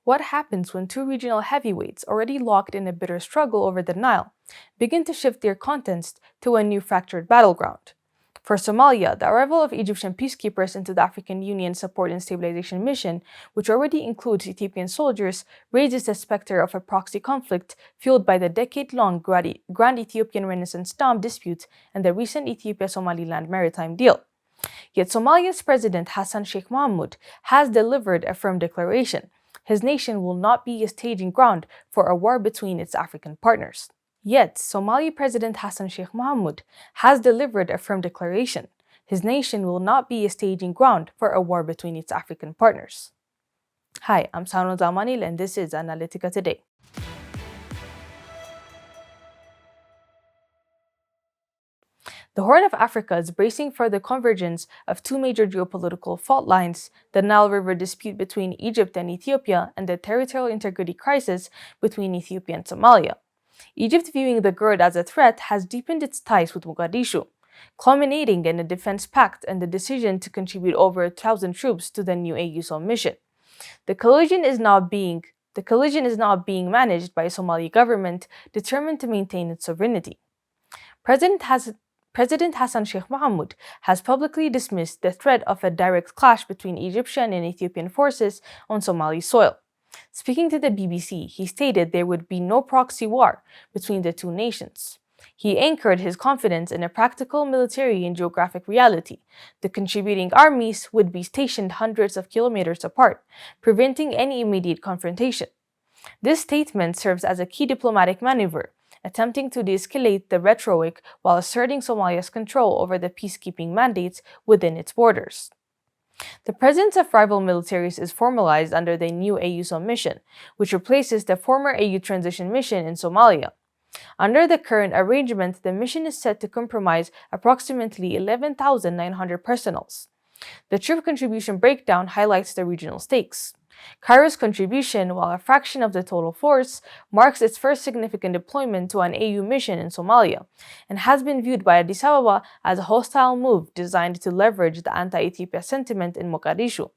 What happens when two regional heavyweights, already locked in a bitter struggle over the Nile, begin to shift their context to a new fractured battleground? For Somalia, the arrival of Egyptian peacekeepers into the African Union Support and Stabilization Mission, which already includes Ethiopian soldiers, raises the specter of a proxy conflict fueled by the decade-long Grand Ethiopian Renaissance Dam dispute and the recent Ethiopia-Somaliland maritime deal. Yet Somalia's President Hassan Sheikh Mohamud has delivered a firm declaration. His nation will not be a staging ground for a war between its African partners. Yet, Somali President Hassan Sheikh Mohamud has delivered a firm declaration. His nation will not be a staging ground for a war between its African partners. Hi, I'm Sano Zamanil and this is Analytica Today. The Horn of Africa is bracing for the convergence of two major geopolitical fault lines, the Nile River dispute between Egypt and Ethiopia and the territorial integrity crisis between Ethiopia and Somalia. Egypt, viewing the GERD as a threat, has deepened its ties with Mogadishu, culminating in a defense pact and the decision to contribute over 1,000 troops to the new AUSOM mission. The collision is now being managed by a Somali government determined to maintain its sovereignty. President Hassan Sheikh Mohamud has publicly dismissed the threat of a direct clash between Egyptian and Ethiopian forces on Somali soil. Speaking to the BBC, he stated there would be no proxy war between the two nations. He anchored his confidence in a practical military and geographic reality. The contributing armies would be stationed hundreds of kilometers apart, preventing any immediate confrontation. This statement serves as a key diplomatic maneuver, attempting to de-escalate the rhetoric while asserting Somalia's control over the peacekeeping mandates within its borders. The presence of rival militaries is formalized under the new AUSOM mission, which replaces the former AU transition mission in Somalia. Under the current arrangement, the mission is set to comprise approximately 11,900 personnel. The troop contribution breakdown highlights the regional stakes. Cairo's contribution, while a fraction of the total force, marks its first significant deployment to an AU mission in Somalia, and has been viewed by Addis Ababa as a hostile move designed to leverage the anti-Ethiopia sentiment in Mogadishu.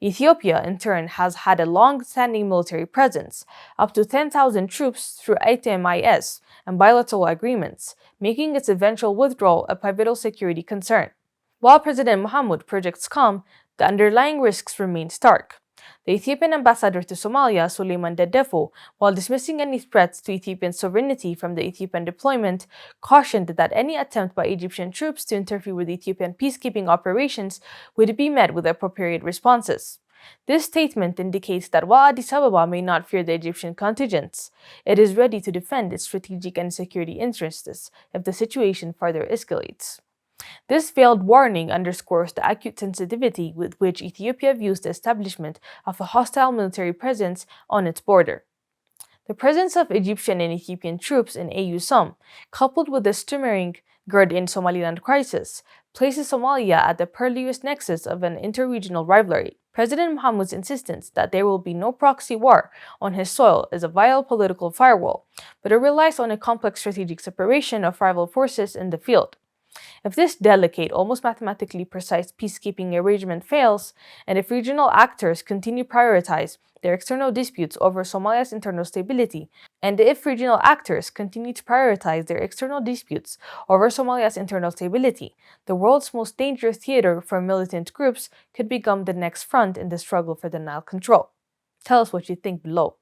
Ethiopia, in turn, has had a long-standing military presence, up to 10,000 troops through ATMIS and bilateral agreements, making its eventual withdrawal a pivotal security concern. While President Mohamud projects calm, the underlying risks remain stark. The Ethiopian ambassador to Somalia, Suleiman Dedefo, while dismissing any threats to Ethiopian sovereignty from the Ethiopian deployment, cautioned that any attempt by Egyptian troops to interfere with Ethiopian peacekeeping operations would be met with appropriate responses. This statement indicates that while Addis Ababa may not fear the Egyptian contingents, it is ready to defend its strategic and security interests if the situation further escalates. This veiled warning underscores the acute sensitivity with which Ethiopia views the establishment of a hostile military presence on its border. The presence of Egyptian and Ethiopian troops in AUSOM, coupled with the simmering GERD in Somaliland crisis, places Somalia at the perilous nexus of an interregional rivalry. President Mohamud's insistence that there will be no proxy war on his soil is a vital political firewall, but it relies on a complex strategic separation of rival forces in the field. If this delicate, almost mathematically precise peacekeeping arrangement fails, and if regional actors continue to prioritize their external disputes over Somalia's internal stability, the world's most dangerous theater for militant groups could become the next front in the struggle for the Nile control. Tell us what you think below.